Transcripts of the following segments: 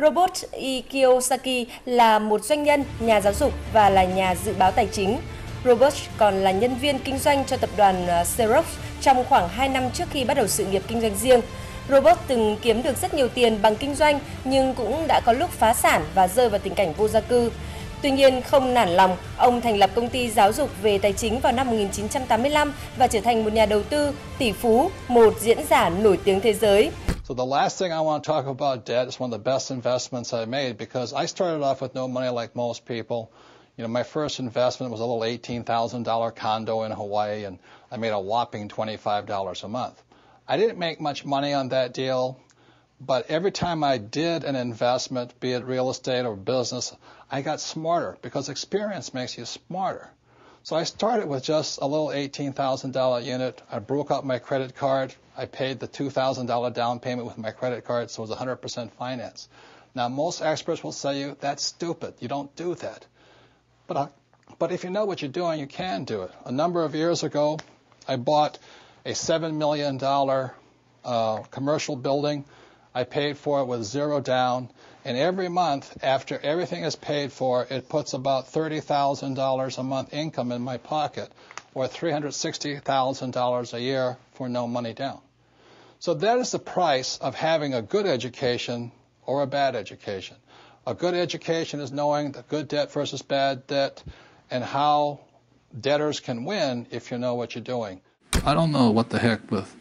Robot Kiyosaki là một doanh nhân, nhà giáo dục và là nhà dự báo tài chính. Robert còn là nhân viên kinh doanh cho tập đoàn Xerox trong khoảng 2 năm trước khi bắt đầu sự nghiệp kinh doanh riêng. Robert từng kiếm được rất nhiều tiền bằng kinh doanh nhưng cũng đã có lúc phá sản và rơi vào tình cảnh vô gia cư. Tuy nhiên, không nản lòng, ông thành lập công ty giáo dục về tài chính vào năm 1985 và trở thành một nhà đầu tư, tỷ phú, một diễn giả nổi tiếng thế giới. So the last thing I want to talk about debt is one of the best investments I made because I started off with no money like most people. You know, my first investment was a little $18,000 condo in Hawaii, and I made a whopping $25 a month. I didn't make much money on that deal, but every time I did an investment, be it real estate or business, I got smarter because experience makes you smarter. So I started with just a little $18,000 unit. I broke out my credit card. I paid the $2,000 down payment with my credit card, so it was 100% finance. Now, most experts will say you, that's stupid. You don't do that. But if you know what you're doing, you can do it. A number of years ago, I bought a $7 million commercial building. I paid for it with zero down. And every month, after everything is paid for, it puts about $30,000 a month income in my pocket, or $360,000 a year for no money down. So that is the price of having a good education or a bad education. A good education is knowing the good debt versus bad debt and how debtors can win if you know what you're doing. I don't know what the heck with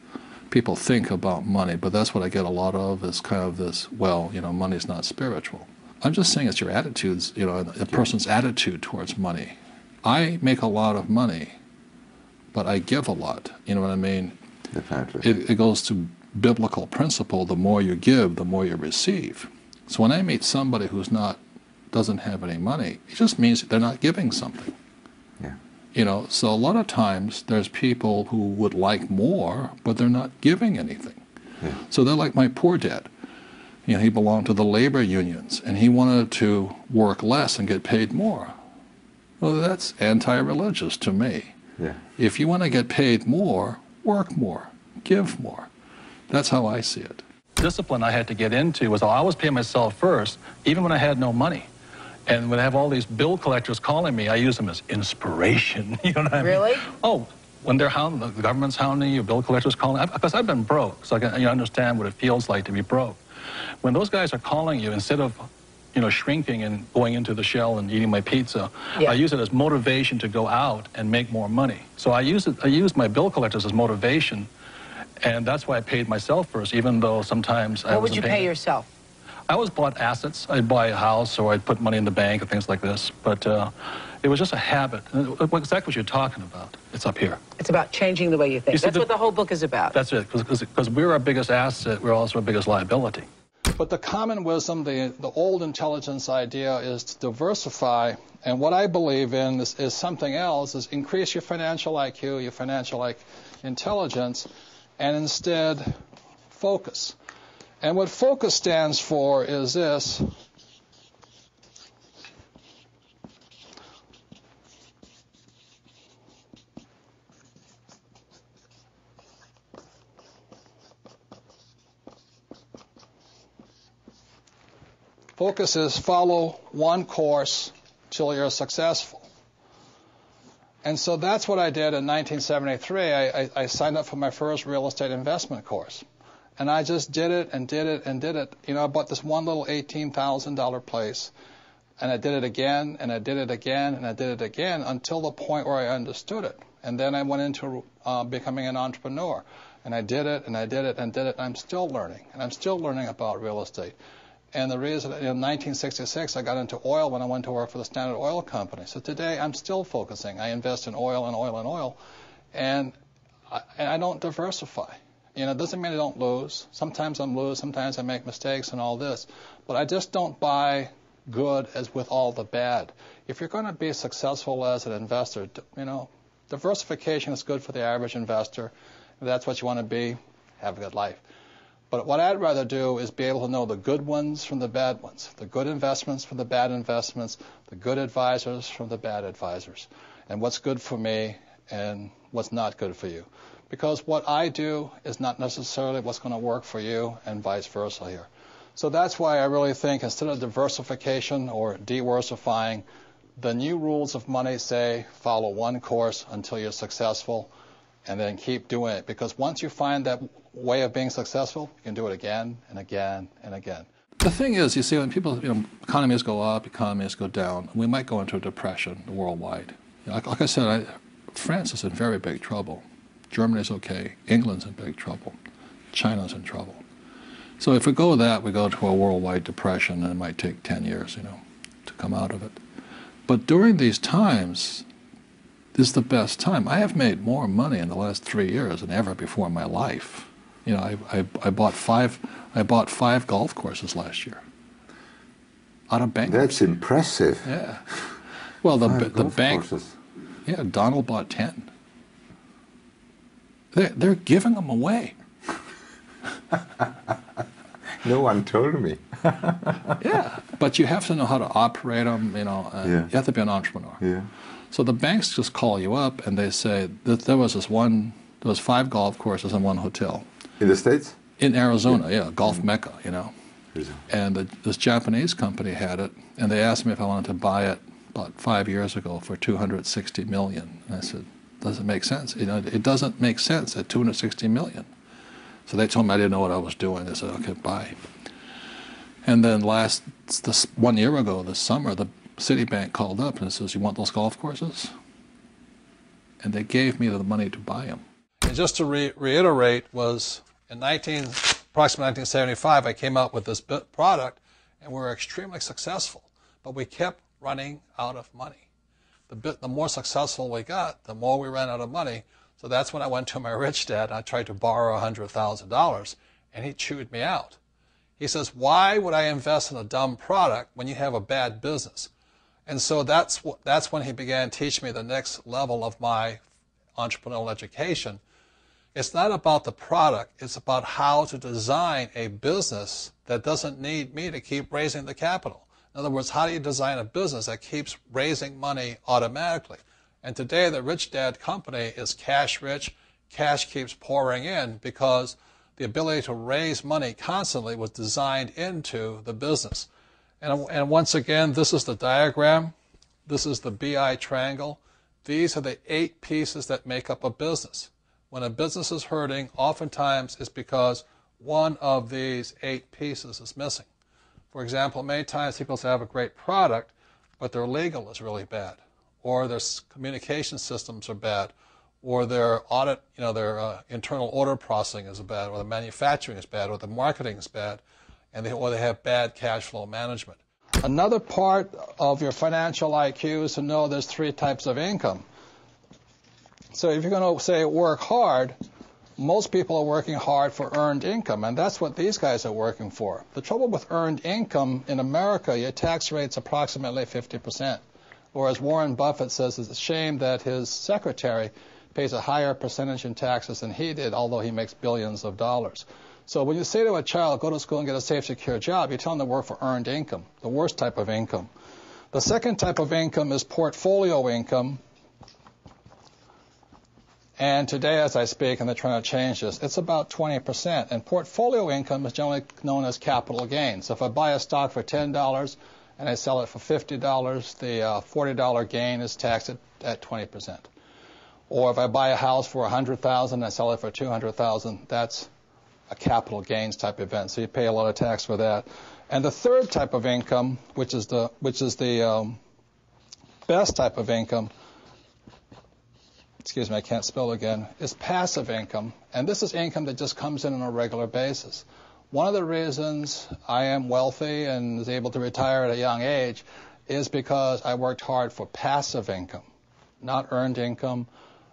people think about money, but that's what I get a lot of is kind of this, well, you know, money's not spiritual. I'm just saying it's your attitudes, you know, a person's attitude towards money. I make a lot of money, but I give a lot. You know what I mean? It goes to biblical principle, the more you give, the more you receive. So when I meet somebody who's doesn't have any money, it just means they're not giving something. Yeah. You know, so a lot of times there's people who would like more, but they're not giving anything. Yeah. So they're like my poor dad. You know, he belonged to the labor unions, and he wanted to work less and get paid more. Well, that's anti-religious to me. Yeah. If you want to get paid more, work more, give more. That's how I see it. Discipline I had to get into was I always pay myself first, even when I had no money. And when I have all these bill collectors calling me, I use them as inspiration. You know what I mean? Really? Oh, when they're hounding, the government's hounding you, bill collectors calling, because I've been broke, so I can understand what it feels like to be broke. When those guys are calling you, instead of, you know, shrinking and going into the shell and eating my pizza, Yeah. I use it as motivation to go out and make more money. So I use my bill collectors as motivation, and that's why I paid myself first, even though sometimes I wasn't What would you pay paying. yourself? I always bought assets. I'd buy a house or I'd put money in the bank and things like this. But it was just a habit. Exactly what you're talking about. It's up here. It's about changing the way you think. You see, That's what the whole book is about. That's it. Because we're our biggest asset, we're also our biggest liability. But the common wisdom, the old intelligence idea is to diversify. And what I believe in is something else, is increase your financial IQ, your financial intelligence, and instead focus. And what focus stands for is this. Focus is follow one course till you're successful. And so that's what I did in 1973. I signed up for my first real estate investment course. And I just did it and did it and did it. You know, I bought this one little $18,000 place. And I did it again, and I did it again, and I did it again until the point where I understood it. And then I went into becoming an entrepreneur. And I did it, and I did it, and did it. And I'm still learning. And I'm still learning about real estate. And the reason, in 1966, I got into oil when I went to work for the Standard Oil Company. So today, I'm still focusing. I invest in oil and oil and oil. And I don't diversify. You know, it doesn't mean I don't lose. Sometimes I lose, sometimes I make mistakes and all this. But I just don't buy good as with all the bad. If you're going to be successful as an investor, you know, diversification is good for the average investor. If that's what you want to be, have a good life. But what I'd rather do is be able to know the good ones from the bad ones, the good investments from the bad investments, the good advisors from the bad advisors, and what's good for me and what's not good for you. Because what I do is not necessarily what's going to work for you, and vice versa here. So that's why I really think instead of diversification or diversifying, the new rules of money say follow one course until you're successful and then keep doing it. Because once you find that way of being successful, you can do it again and again and again. The thing is, you see, when people, economies go up, economies go down, we might go into a depression worldwide. Like I said, France is in very big trouble. Germany's okay. England's in big trouble. China's in trouble. So if we go that, we go to a worldwide depression, and it might take 10 years, to come out of it. But during these times, this is the best time. I have made more money in the last 3 years than ever before in my life. I bought five golf courses last year out of bank. That's impressive. Yeah. Well, the bank. Courses. Yeah, Donald bought 10. They're giving them away. No one told me. Yeah, but you have to know how to operate them. Yeah. You have to be an entrepreneur. Yeah. So the banks just call you up and they say that there was 5 golf courses and 1 hotel. In the States? In Arizona, yeah, golf mecca, Yeah. And this Japanese company had it, and they asked me if I wanted to buy it about 5 years ago for $260 million. And I said, doesn't make sense. It doesn't make sense at $260 million. So they told me I didn't know what I was doing. They said, okay, buy. And then 1 year ago, this summer, the Citibank called up and says, you want those golf courses? And they gave me the money to buy them. And just to reiterate, was in approximately 1975, I came out with this product, and we were extremely successful. But we kept running out of money. The more successful we got, the more we ran out of money. So that's when I went to my rich dad, and I tried to borrow $100,000, and he chewed me out. He says, why would I invest in a dumb product when you have a bad business? And so that's when he began teaching me the next level of my entrepreneurial education. It's not about the product. It's about how to design a business that doesn't need me to keep raising the capital. In other words, how do you design a business that keeps raising money automatically? And today, the Rich Dad company is cash rich. Cash keeps pouring in because the ability to raise money constantly was designed into the business. And once again, this is the diagram. This is the BI triangle. These are the 8 pieces that make up a business. When a business is hurting, oftentimes it's because one of these 8 pieces is missing. For example, many times people say, I have a great product, but their legal is really bad, or their communication systems are bad, or their audit, their internal order processing is bad, or the manufacturing is bad, or the marketing is bad, or they have bad cash flow management. Another part of your financial IQ is to know there's 3 types of income. So if you're going to say work hard, most people are working hard for earned income, and that's what these guys are working for. The trouble with earned income in America, your tax rate's approximately 50%. Or as Warren Buffett says, it's a shame that his secretary pays a higher percentage in taxes than he did, although he makes billions of dollars. So when you say to a child, go to school and get a safe, secure job, you tell them to work for earned income, the worst type of income. The second type of income is portfolio income. And today, as I speak, and they're trying to change this, it's about 20%. And portfolio income is generally known as capital gains. So if I buy a stock for $10 and I sell it for $50, the $40 gain is taxed at 20%. Or if I buy a house for $100,000 and I sell it for $200,000, that's a capital gains type event. So you pay a lot of tax for that. And the third type of income, which is the best type of income, excuse me, I can't spell again, is passive income. And this is income that just comes in on a regular basis. One of the reasons I am wealthy and was able to retire at a young age is because I worked hard for passive income, not earned income.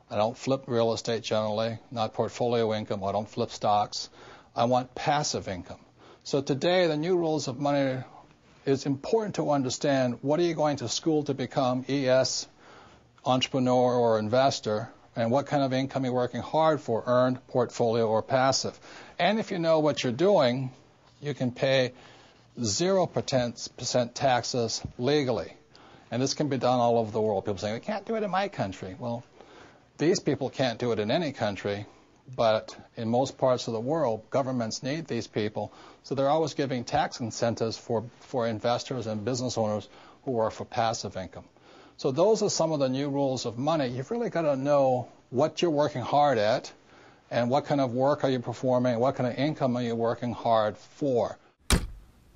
I don't flip real estate generally, not portfolio income. I don't flip stocks. I want passive income. So today, the new rules of money, it's important to understand what are you going to school to become, ES, entrepreneur or investor, and what kind of income you're working hard for, earned, portfolio, or passive. And if you know what you're doing, you can pay 0% taxes legally. And this can be done all over the world. People say, we can't do it in my country. Well, these people can't do it in any country, But in most parts of the world, governments need these people, so they're always giving tax incentives for investors and business owners who are for passive income. So those are some of the new rules of money. You've really got to know what you're working hard at and what kind of work are you performing, what kind of income are you working hard for.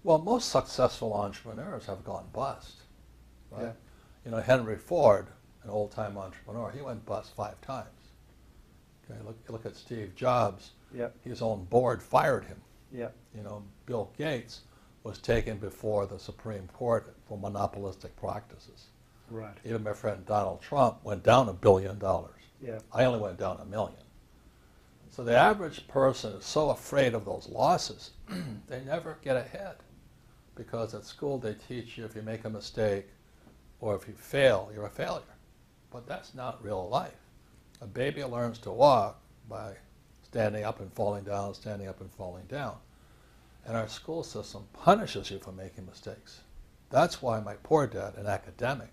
Well, most successful entrepreneurs have gone bust, right? Yeah. You know, Henry Ford, an old-time entrepreneur, he went bust 5 times. Okay, look at Steve Jobs. Yep. His own board fired him. Yep. You know, Bill Gates was taken before the Supreme Court for monopolistic practices. Right. Even my friend Donald Trump went down $1 billion. Yeah. I only went down $1 million. So the average person is so afraid of those losses, they never get ahead. Because at school they teach you if you make a mistake or if you fail, you're a failure. But that's not real life. A baby learns to walk by standing up and falling down, standing up and falling down. And our school system punishes you for making mistakes. That's why my poor dad, an academic,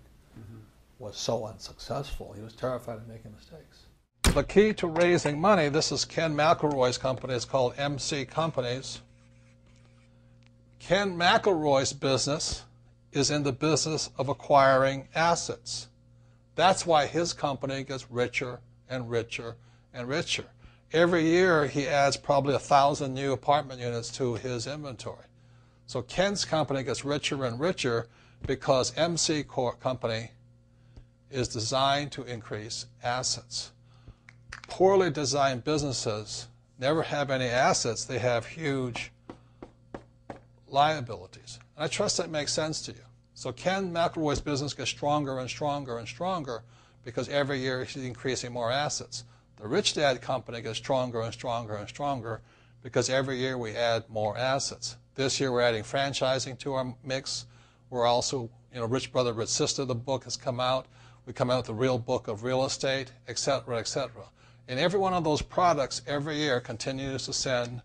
was so unsuccessful. He was terrified of making mistakes. The key to raising money, this is Ken McElroy's company, it's called MC Companies. Ken McElroy's business is in the business of acquiring assets. That's why his company gets richer and richer and richer. Every year he adds probably 1,000 new apartment units to his inventory. So Ken's company gets richer and richer because MC Company is designed to increase assets. Poorly designed businesses never have any assets. They have huge liabilities. And I trust that makes sense to you. So Ken McElroy's business gets stronger and stronger and stronger because every year he's increasing more assets. The Rich Dad company gets stronger and stronger and stronger because every year we add more assets. This year we're adding franchising to our mix. We're also, Rich Brother, Rich Sister, the book has come out. We come out with the real book of real estate, etc., etc. And every one of those products every year continues to send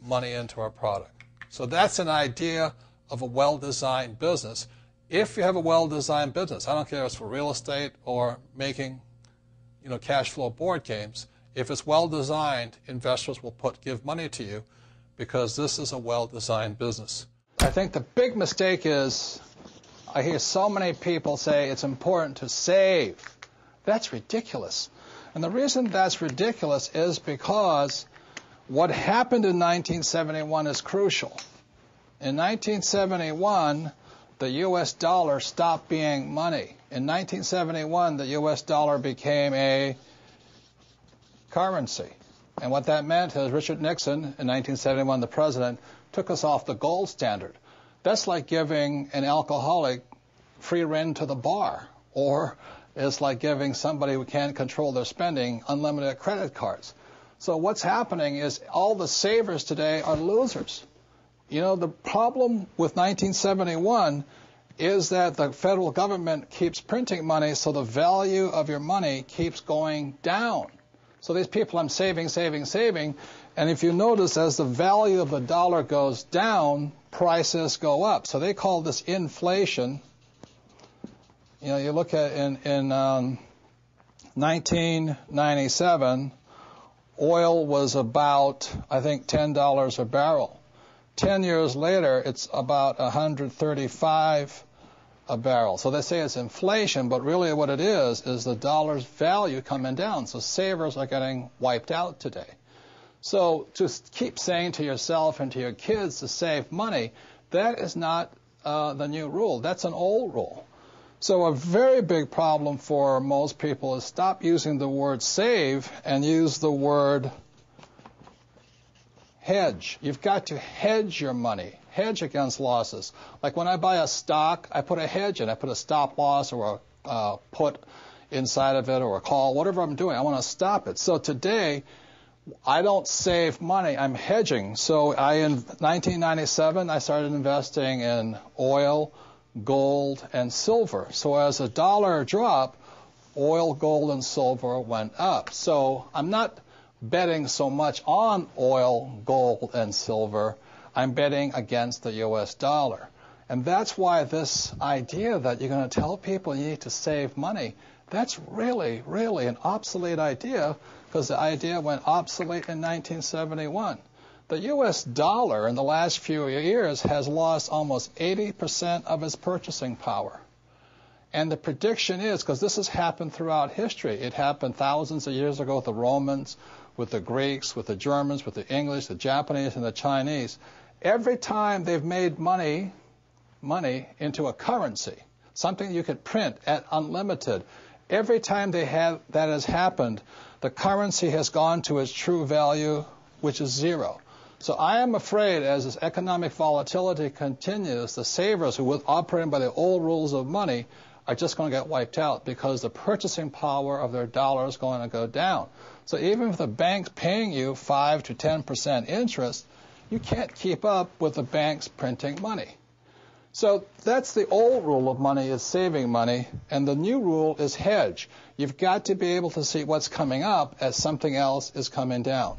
money into our product. So that's an idea of a well-designed business. If you have a well-designed business, I don't care if it's for real estate or making, cash flow board games. If it's well-designed, investors will give money to you because this is a well-designed business. I think the big mistake is I hear so many people say it's important to save. That's ridiculous. And the reason that's ridiculous is because what happened in 1971 is crucial. In 1971, the U.S. dollar stopped being money. In 1971, the U.S. dollar became a currency. And what that meant is Richard Nixon, in 1971, the president, took us off the gold standard. That's like giving an alcoholic free rein to the bar, or it's like giving somebody who can't control their spending unlimited credit cards. So what's happening is all the savers today are losers. The problem with 1971 is that the federal government keeps printing money, so the value of your money keeps going down. So these people, I'm saving, and if you notice, as the value of the dollar goes down, prices go up. So they call this inflation. You look at in 1997, oil was about, I think, $10 a barrel. 10 years later, it's about 135 a barrel. So they say it's inflation, but really what it is the dollar's value coming down. So savers are getting wiped out today. So just keep saying to yourself and to your kids to save money, that is not the new rule. That's an old rule. So a very big problem for most people is stop using the word save and use the word hedge. You've got to hedge your money, hedge against losses. Like when I buy a stock, I put a hedge in. I put a stop loss or a put inside of it or a call, whatever I'm doing. I want to stop it. So today, I don't save money. I'm hedging. So in 1997, I started investing in oil, gold, and silver. So as the dollar dropped, oil, gold, and silver went up. So I'm not betting so much on oil, gold, and silver. I'm betting against the U.S. dollar. And that's why this idea that you're going to tell people you need to save money, that's really, really an obsolete idea, because the idea went obsolete in 1971. The U.S. dollar in the last few years has lost almost 80% of its purchasing power. And the prediction is, because this has happened throughout history, it happened thousands of years ago with the Romans, with the Greeks, with the Germans, with the English, the Japanese, and the Chinese. Every time they've made money into a currency, something you could print at unlimited, every time that has happened, the currency has gone to its true value, which is zero. So I am afraid as this economic volatility continues, the savers who were operating by the old rules of money are just going to get wiped out because the purchasing power of their dollar is going to go down. So even if the bank's paying you 5 to 10% interest, you can't keep up with the banks printing money. So that's the old rule of money, is saving money, and the new rule is hedge. You've got to be able to see what's coming up as something else is coming down.